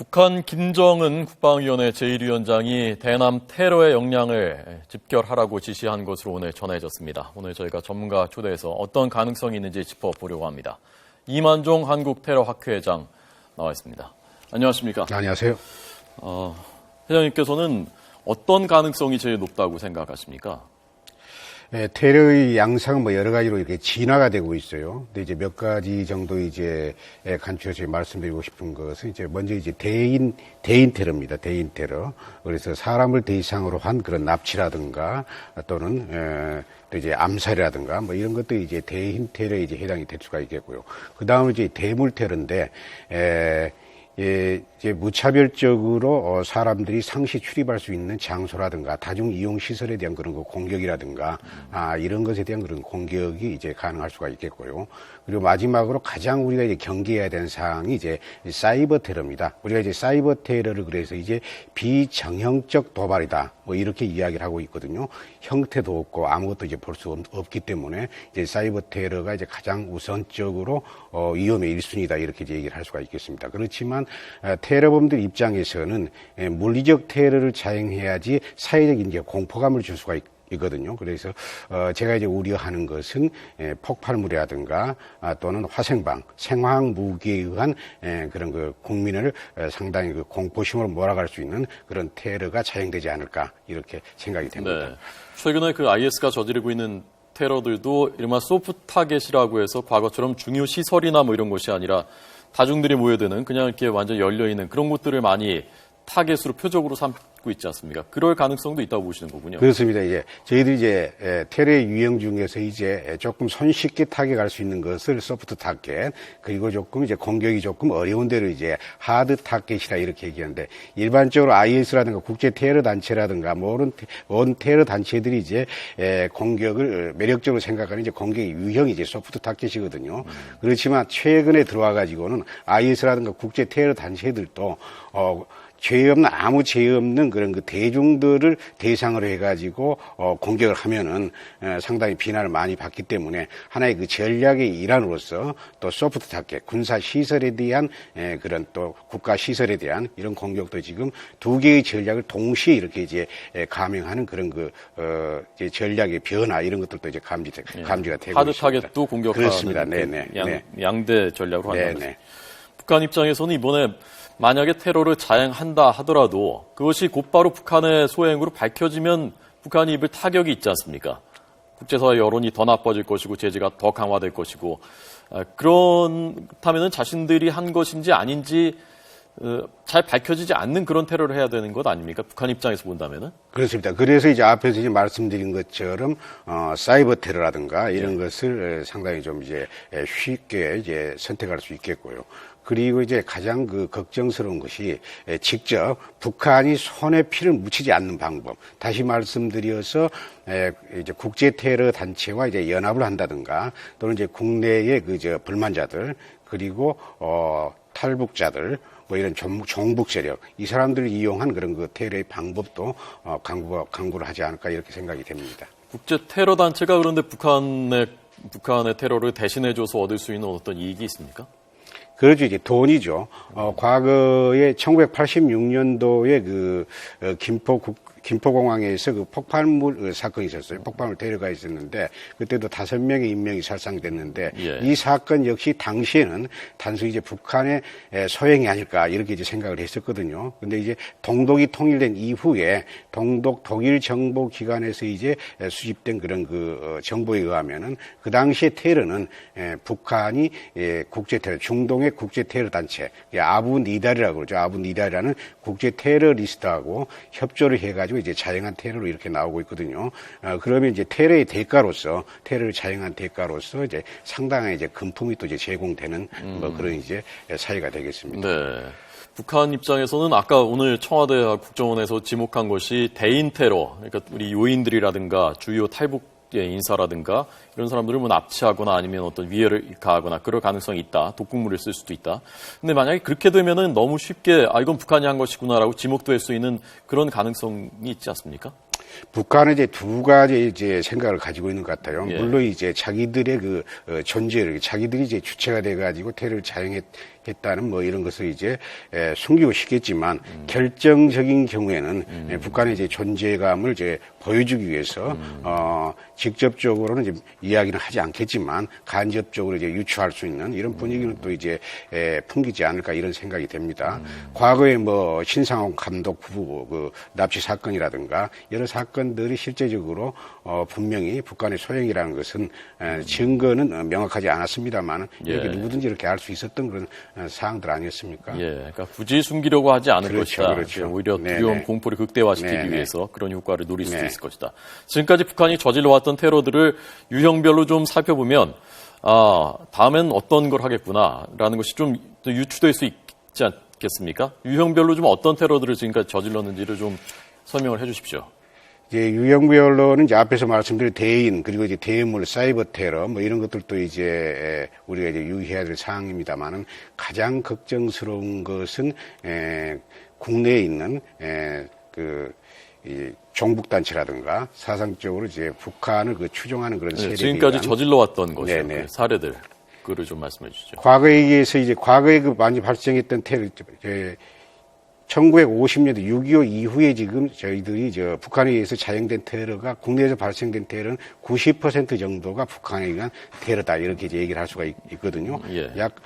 북한 김정은 국방위원회 제1위원장이 대남 테러의 역량을 집결하라고 지시한 것으로 오늘 전해졌습니다. 오늘 저희가 전문가 초대해서 어떤 가능성이 있는지 짚어보려고 합니다. 이만종 한국테러학회장 나와 있습니다. 안녕하십니까? 안녕하세요. 회장님께서는 어떤 가능성이 제일 높다고 생각하십니까? 테러의 양상은 여러 가지로 이렇게 진화가 되고 있어요. 근데 이제 몇 가지 정도 이제 간추려서 말씀드리고 싶은 것은 이제 먼저 이제 대인 테러입니다. 대인 테러. 그래서 사람을 대상으로 한 그런 납치라든가 또는 또 이제 암살이라든가 뭐 이런 것들이 이제 대인 테러에 이제 해당이 될 수가 있겠고요. 그 다음은 이제 대물 테러인데 이제 무차별적으로 사람들이 상시 출입할 수 있는 장소라든가 다중 이용 시설에 대한 그런 그 공격이라든가 이런 것에 대한 그런 공격이 이제 가능할 수가 있겠고요. 그리고 마지막으로 가장 우리가 이제 경계해야 되는 사항이 이제 사이버 테러입니다. 우리가 이제 사이버 테러를 그래서 이제 비정형적 도발이다. 뭐 이렇게 이야기를 하고 있거든요. 형태도 없고 아무것도 이제 볼 수 없기 때문에 이제 사이버 테러가 이제 가장 우선적으로 위험의 1순위다 이렇게 이제 얘기를 할 수가 있겠습니다. 그렇지만 테러범들 입장에서는 물리적 테러를 자행해야지 사회적 이제 공포감을 줄 수가 있거든요. 그래서 제가 이제 우려하는 것은 폭발물이라든가 또는 화생방, 생화학 무기에 의한 그런 그 국민을 상당히 그 공포심으로 몰아갈 수 있는 그런 테러가 자행되지 않을까 이렇게 생각이 됩니다. 네. 최근에 그 IS가 저지르고 있는 테러들도 이른바 소프트 타겟이라고 해서 과거처럼 중요 시설이나 뭐 이런 것이 아니라 다중들이 모여드는 그냥 이렇게 완전 열려있는 그런 곳들을 많이 타겟으로 표적으로 삼고 있지 않습니까? 그럴 가능성도 있다고 보시는 거군요. 그렇습니다. 이제 저희들이 이제 테러의 유형 중에서 이제 조금 손쉽게 타겟할 수 있는 것을 소프트 타겟 그리고 조금 이제 공격이 조금 어려운 데를 이제 하드 타겟이라 이렇게 얘기하는데 일반적으로 IS라든가 국제 테러 단체라든가 모든 테러 단체들이 이제 공격을 매력적으로 생각하는 이제 공격의 유형이 이제 소프트 타겟이거든요. 그렇지만 최근에 들어와 가지고는 IS라든가 국제 테러 단체들도 아무 죄 없는 그런 그 대중들을 대상으로 해가지고, 공격을 하면은, 상당히 비난을 많이 받기 때문에 하나의 그 전략의 일환으로서 또 소프트 타겟, 군사 시설에 대한, 그런 또 국가 시설에 대한 이런 공격도 지금 두 개의 전략을 동시에 이렇게 이제 감행하는 그런 이제 전략의 변화 이런 것들도 이제 감지가 되고 하드 있습니다. 타겟도 공격하는. 그렇습니다. 네네. 양대 전략으로 한다는 거죠. 북한 입장에서는 이번에 만약에 테러를 자행한다 하더라도 그것이 곧바로 북한의 소행으로 밝혀지면 북한이 입을 타격이 있지 않습니까? 국제사회 여론이 더 나빠질 것이고 제재가 더 강화될 것이고 그렇다면 자신들이 한 것인지 아닌지 잘 밝혀지지 않는 그런 테러를 해야 되는 것 아닙니까? 북한 입장에서 본다면은? 그렇습니다. 그래서 이제 앞에서 이제 말씀드린 것처럼, 사이버 테러라든가 이런 것을 상당히 좀 이제 쉽게 이제 선택할 수 있겠고요. 그리고 이제 가장 그 걱정스러운 것이 직접 북한이 손에 피를 묻히지 않는 방법. 다시 말씀드려서 이제 국제 테러 단체와 이제 연합을 한다든가 또는 이제 국내의 불만자들 그리고 탈북자들 뭐 이런 종북 세력 이 사람들을 이용한 그런 그 테러의 방법도 강구를 하지 않을까 이렇게 생각이 됩니다. 국제 테러 단체가 그런데 북한의 테러를 대신해줘서 얻을 수 있는 어떤 이익이 있습니까? 그렇죠. 이제 돈이죠. 과거에 1986년도에 김포공항에서 그 폭발물 사건이 있었어요. 폭발물 테러가 있었는데 그때도 5명의 인명이 살상됐는데 이 사건 역시 당시에는 단순히 이제 북한의 소행이 아닐까 이렇게 이제 생각을 했었거든요. 근데 이제 동독이 통일된 이후에 동독 독일 정보기관에서 이제 수집된 그런 그 정보에 의하면은 그 당시에 테러는 북한이 국제 테러 중동의 국제 테러 단체 아부 니달이라고 그러죠. 아부 니달이라는 국제 테러리스트하고 협조를 해가지고 이제 자행한 테러로 이렇게 나오고 있거든요. 그러면 이제 테러를 자행한 대가로서 이제 상당한 이제 금품이 또 이제 제공되는 뭐 그런 이제 사회가 되겠습니다. 네. 북한 입장에서는 아까 오늘 청와대 국정원에서 지목한 것이 대인 테러, 그러니까 우리 요인들이라든가 주요 탈북의 인사라든가 이런 사람들을 뭐 납치하거나 아니면 어떤 위해를 가하거나 그럴 가능성이 있다. 독극물을 쓸 수도 있다. 근데 만약에 그렇게 되면은 너무 쉽게 이건 북한이 한 것이구나라고 지목될 수 있는 그런 가능성이 있지 않습니까? 북한은 이제 두 가지 이제 생각을 가지고 있는 것 같아요. 예. 물론 이제 자기들의 그 존재를 자기들이 이제 주체가 돼가지고 테러를 자행했다는 뭐 이런 것을 이제 숨기고 싶겠지만 결정적인 경우에는 북한의 이제 존재감을 이제 보여주기 위해서 직접적으로는 이제 이야기는 하지 않겠지만 간접적으로 이제 유추할 수 있는 이런 분위기는 또 이제 풍기지 않을까 이런 생각이 됩니다. 과거에 뭐 신상옥 감독 부부 그 납치 사건이라든가 여러 사건들이 실제적으로 분명히 북한의 소행이라는 것은 증거는 명확하지 않았습니다만 이렇게 누구든지 이렇게 알 수 있었던 그런 사항들 아니었습니까? 예, 그러니까 굳이 숨기려고 하지 않을 그렇죠, 것이다. 그렇죠. 오히려 네네. 두려움, 공포를 극대화시키기 네네. 위해서 그런 효과를 노릴 수도 네. 있을 것이다. 지금까지 북한이 저질러왔던 테러들을 유형별로 좀 살펴보면 다음엔 어떤 걸 하겠구나라는 것이 좀 유추될 수 있지 않겠습니까? 유형별로 좀 어떤 테러들을 지금까지 저질렀는지를 좀 설명을 해주십시오. 이제 유형별로는 이제 앞에서 말씀드린 대인 그리고 이제 대물 사이버 테러 뭐 이런 것들도 이제 우리가 이제 유의해야 될 사항입니다만은 가장 걱정스러운 것은 국내에 있는 이 종북단체라든가 사상적으로 이제 북한을 그 추종하는 그런 세력이 지금까지 저질러왔던 것이요. 네네. 그 사례들 그를 좀 말씀해 주시죠. 과거에 의해서 이제 과거에 그 많이 발생했던 테러 1950년대 6.25 이후에 지금 저희들이 북한에 의해서 자행된 테러가 국내에서 발생된 테러는 90% 정도가 북한에 의한 테러다 이렇게 이제 얘기를 할 수가 있거든요. 예. 약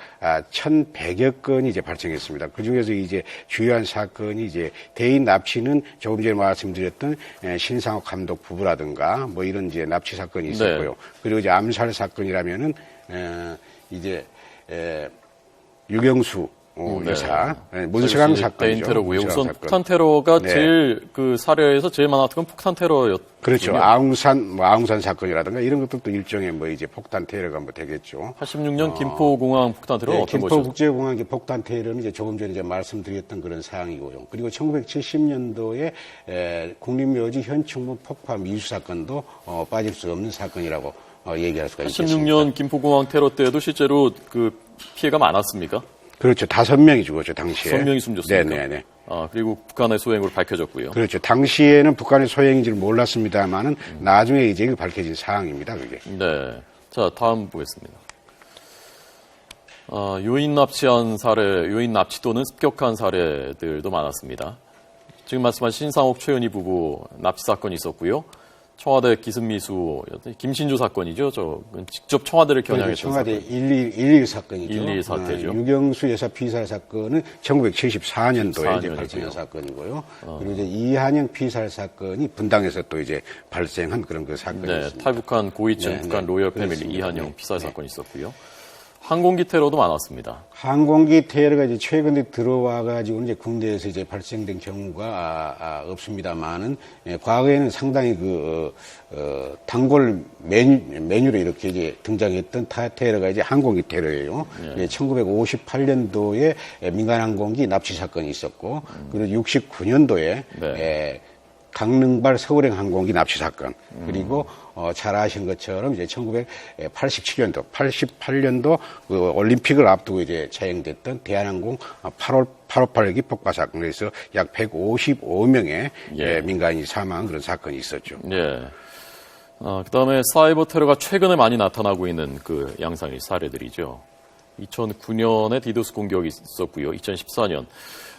1,100여 건이 이제 발생했습니다. 그 중에서 이제 주요한 사건이 이제 대인 납치는 조금 전에 말씀드렸던 신상옥 감독 부부라든가 뭐 이런 이제 납치 사건이 있었고요. 네. 그리고 이제 암살 사건이라면은 이제 유경수 여사 문세강 사건이죠. 대인 테러고요. 문세강 우선 사건. 폭탄 테러가 네. 제일 그 사례에서 제일 많았던 건 폭탄 테러였죠. 그렇죠. 아웅산 사건이라든가 이런 것들도 일종의 뭐 이제 폭탄 테러가 뭐 되겠죠. 86년 김포공항 폭탄 테러 네, 어떤 것이었어요? 김포국제공항 폭탄 테러는 이제 조금 전에 이제 말씀드렸던 그런 사항이고요. 그리고 1970년도에 국립묘지 현충문 폭파 미수 사건도 빠질 수 없는 사건이라고 얘기할 수가 있겠습니다. 86년 김포공항 테러 때도 실제로 그 피해가 많았습니까? 그렇죠. 5명이 죽었죠, 당시에. 5명이 숨졌습니까? 네네네. 그리고 북한의 소행으로 밝혀졌고요. 그렇죠. 당시에는 북한의 소행인지를 몰랐습니다만은 나중에 이제 밝혀진 사항입니다, 그게. 네. 자, 다음 보겠습니다. 요인 납치한 사례, 요인 납치 또는 습격한 사례들도 많았습니다. 지금 말씀하신 신상옥 최은희 부부 납치 사건이 있었고요. 청와대 기습미수 김신조 사건이죠. 직접 청와대를 겨냥했던 청와대 사건. 1.1 사건이죠. 1.1 사태죠. 유경수 여사 피살 사건은 1974년도에 이제 14년이고요. 발생한 사건이고요. 그리고 이제 이한영 피살 사건이 분당에서 또 이제 발생한 그런 그 사건이었습니다. 네, 탈북한 고위층 네, 북한 네. 로열 패밀리 그렇습니다. 이한영 네. 피살 네. 사건이 있었고요. 항공기 테러도 많았습니다. 항공기 테러가 이제 최근에 들어와 가지고 이제 군대에서 이제 발생된 경우가 없습니다만은 과거에는 상당히 단골 메뉴로 이렇게 이제 등장했던 테러가 이제 항공기 테러예요. 1958년도에 민간 항공기 납치 사건이 있었고 그리고 69년도에 네. 강릉발 서울행 항공기 납치 사건 그리고 잘 아시는 것처럼 이제 1988년도 그 올림픽을 앞두고 이제 자행됐던 대한항공 858기 폭파 사건 그래서 약 155명의 민간인이 사망한 그런 사건이 있었죠. 네. 그다음에 사이버 테러가 최근에 많이 나타나고 있는 그 양상의 사례들이죠. 2009년에 디도스 공격이 있었고요. 2014년.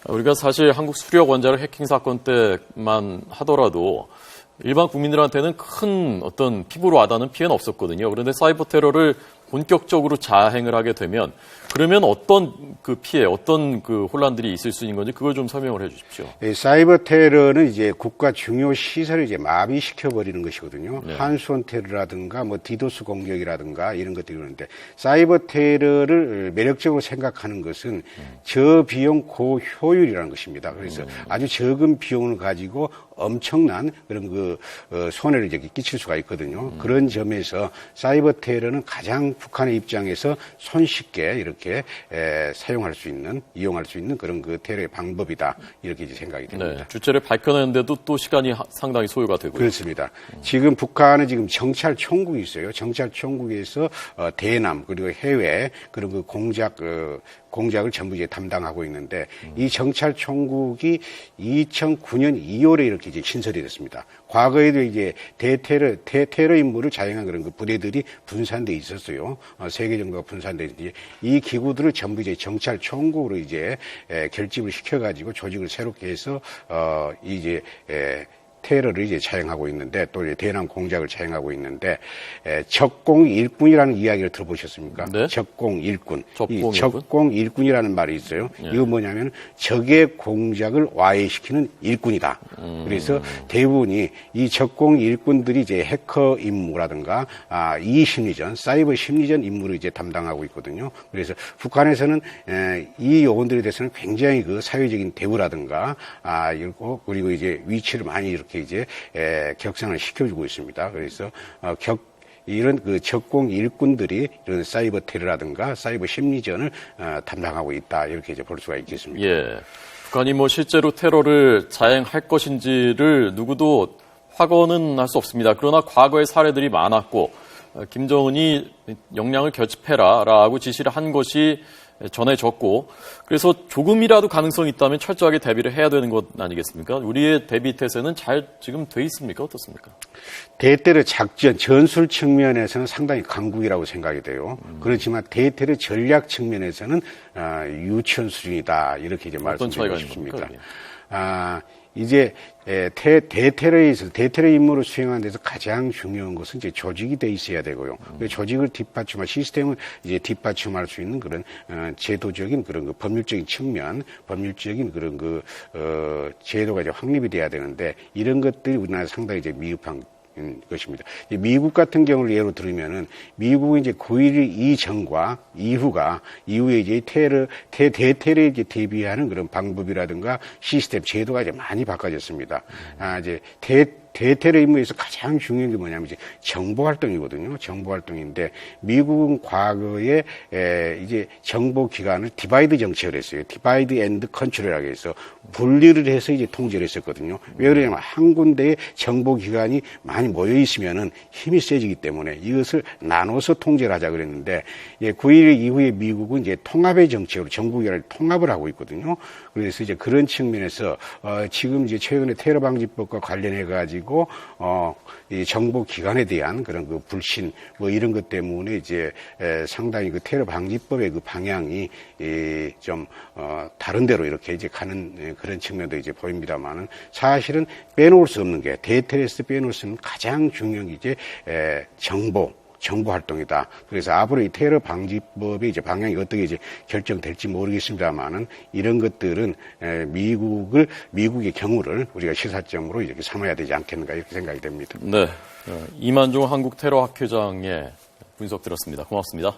우리가 사실 한국 수력 원자력 해킹 사건 때만 하더라도 일반 국민들한테는 큰 어떤 피부로 와닿는 피해는 없었거든요. 그런데 사이버 테러를 본격적으로 자행을 하게 되면 그러면 어떤 그 피해, 어떤 그 혼란들이 있을 수 있는 건지 그걸 좀 설명을 해 주십시오. 사이버 테러는 이제 국가 중요 시설을 이제 마비시켜 버리는 것이거든요. 네. 한수원 테러라든가 뭐 디도스 공격이라든가 이런 것들이 그러는데 사이버 테러를 매력적으로 생각하는 것은 저비용 고효율이라는 것입니다. 그래서 아주 적은 비용을 가지고 엄청난 그런 손해를 이제 끼칠 수가 있거든요. 그런 점에서 사이버 테러는 가장 북한의 입장에서 손쉽게 이렇게 사용할 수 있는, 이용할 수 있는 그런 그 테러의 방법이다. 이렇게 이제 생각이 됩니다. 네, 주체를 밝혀내는데도 또 시간이 상당히 소요가 되고요. 그렇습니다. 지금 북한은 지금 정찰총국이 있어요. 정찰총국에서 대남 그리고 해외 그리고 그 공작 공작을 전부 이제 담당하고 있는데 이 정찰총국이 2009년 2월에 이렇게 이제 신설이 됐습니다. 과거에도 이제 대테러 임무를 자행한 그런 그 부대들이 분산돼 있었어요. 3개 정도가 분산돼 있는데 이 기구들을 전부 이제 정찰총국으로 이제 결집을 시켜가지고 조직을 새롭게 해서 이제 테러를 이제 자행하고 있는데 또 이제 대남 공작을 자행하고 있는데 적공 일꾼이라는 이야기를 들어보셨습니까? 네? 적공 일꾼. 적공 이 적공 일꾼이라는 말이 있어요. 예. 이거 뭐냐면 적의 공작을 와해시키는 일꾼이다. 그래서 대부분이 이 적공 일꾼들이 이제 해커 임무라든가 이 심리전, 사이버 심리전 임무를 이제 담당하고 있거든요. 그래서 북한에서는 이 요원들에 대해서는 굉장히 그 사회적인 대우라든가 그리고 이제 위치를 많이 이렇게 이제 격상을 시켜주고 있습니다. 그래서 이런 그 적공 일꾼들이 이런 사이버 테러라든가 사이버 심리전을 담당하고 있다 이렇게 이제 볼 수가 있겠습니다. 예. 북한이 뭐 실제로 테러를 자행할 것인지를 누구도 확언은 할 수 없습니다. 그러나 과거의 사례들이 많았고 김정은이 역량을 결집해라라고 지시를 한 것이 전해졌고 그래서 조금이라도 가능성이 있다면 철저하게 대비를 해야 되는 것 아니겠습니까? 우리의 대비 태세는 잘 지금 돼 있습니까? 어떻습니까? 대테러 작전, 전술 측면에서는 상당히 강국이라고 생각이 돼요. 그렇지만 대테러 전략 측면에서는 유치원 수준이다 이렇게 이제 말씀드리고 싶습니다. 이제 대테러 임무를 수행하는 데서 가장 중요한 것은 이제 조직이 돼 있어야 되고요. 조직을 뒷받침할 시스템을 이제 뒷받침할 수 있는 그런 제도적인 그런 그 법률적인 측면, 법률적인 그런 그 제도가 이제 확립이 돼야 되는데 이런 것들이 우리나라 상당히 이제 미흡한 것입니다. 미국 같은 경우를 예로 들으면은 미국은 이제 9.11 이전과 이후에 이제 대테러에 이제 대비하는 그런 방법이라든가 시스템, 제도가 이제 많이 바꿔졌습니다. 이제 대테러 임무에서 가장 중요한 게 뭐냐면 이제 정보 활동이거든요. 정보 활동인데 미국은 과거에 이제 정보 기관을 디바이드 정책을 했어요. 디바이드 앤드 컨트롤이라고 해서 분리를 해서 이제 통제를 했었거든요. 왜 그러냐면 한 군데에 정보 기관이 많이 모여 있으면은 힘이 세지기 때문에 이것을 나눠서 통제를 하자 그랬는데 9.11 이후에 미국은 이제 통합의 정책으로 정보 기관을 통합을 하고 있거든요. 그래서 이제 그런 측면에서 지금 이제 최근에 테러 방지법과 관련해 가지고 이 정보 기관에 대한 그런 그 불신 뭐 이런 것 때문에 이제 상당히 그 테러 방지법의 그 방향이 좀 다른 데로 이렇게 이제 가는 그런 측면도 이제 보입니다만은 사실은 빼놓을 수 없는 게 대테러에서 빼놓을 수 없는 가장 중요한 게 이제 정보 활동이다. 그래서 앞으로 이 테러 방지법의 이제 방향이 어떻게 이제 결정될지 모르겠습니다만은 이런 것들은 미국의 경우를 우리가 시사점으로 이렇게 삼아야 되지 않겠는가 이렇게 생각이 됩니다. 네. 이만종 한국 테러 학회장의 분석 들었습니다. 고맙습니다.